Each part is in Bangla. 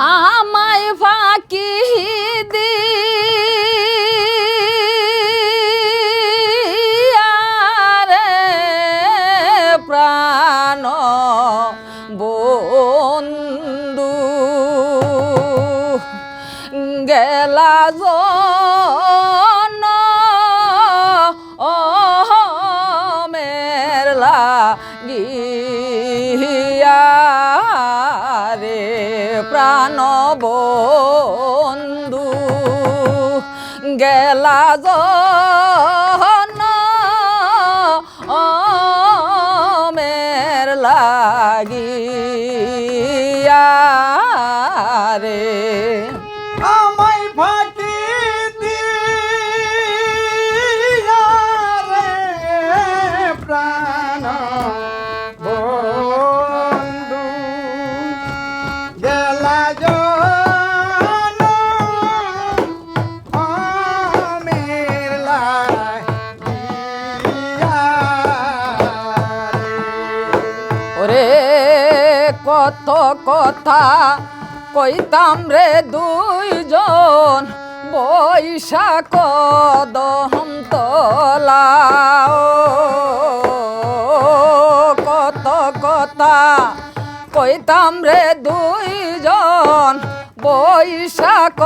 আমায় ফাঁকি দিয়া রে প্রাণ বন্ধু গেলা জন মেরলা গিয়া রে প্রাণ বন্ধু গেলা জন মেরলা গিয়া রে আমায় ফাঁকি দিয়া রে প্রাণ বন্ধু গেলা জন আমের লাগিয়া ওরে কত কথা কইতাম রে দুইজন বৈশাখ দহম তলা কত কথা কইতাম রে দুইজন বৈশাখ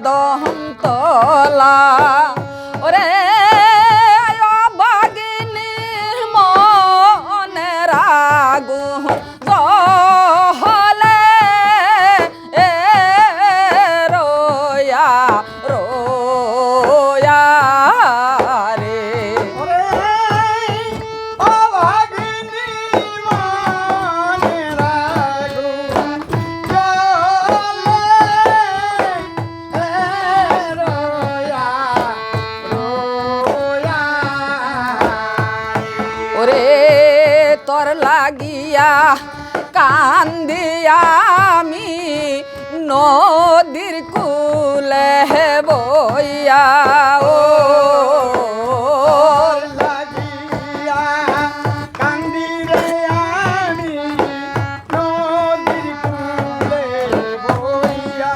দহম তলা ওরে বাগিনীর মনে রাগুন জহলে রোয়া রোয়া রে ওরে ও ভাগিনী মনে রাখো চলে রোয়া রোয়া ওরে তোর লাগিয়া কান্দিয়া আমি নদীর কুলে বইয়া ও লাগিয়া কান্দি রে আমি নদীর কূলে বইয়া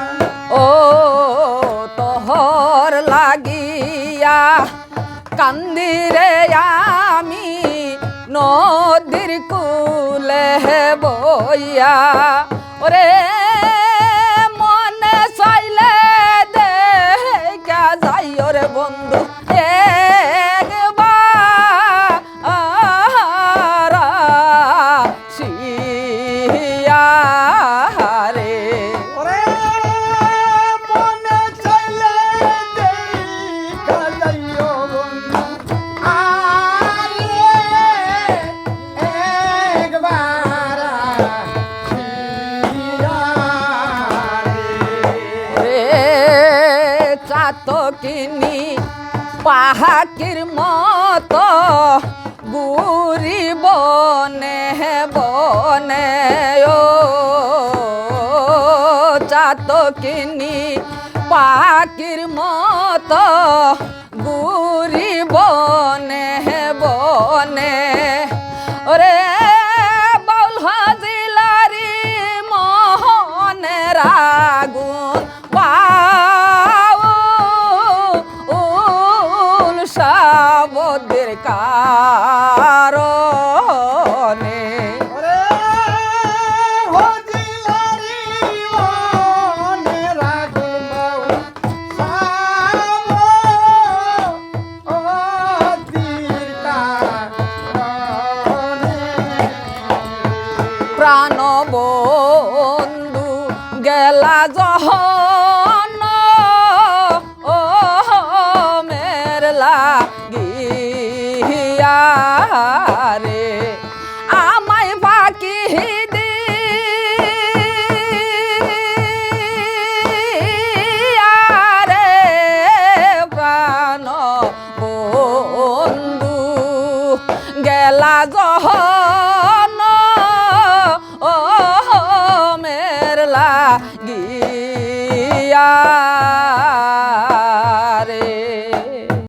ও তোহর লাগিয়া কান্দিরে আমি নদীর কুলে বইয়া ওরে মনে চাইলে দেখা যাই ওরে বন্ধু একবার শিয়া রে ওরে মনে চাইলে দেখা যাইও বন্ধু আরে একবার আসিয়া রে। রে চাতকিনি পাহাকির মতো গুরি বনে বনে ও চাতকিনি পাখির মতো গুরি বনে বনে ওরে বাউল হাজিলারি মোহনে রাগুন বাউল সাবদের কারণে ওরে হজিলারি মনে রাখুন সাব ও দীর্ঘা প্রাণ বন্ধু গেলা জহন ও মেরলা গিয়া রে আমায় ফাঁকি দিয়া রে প্রাণ বন্ধু গেলা জহন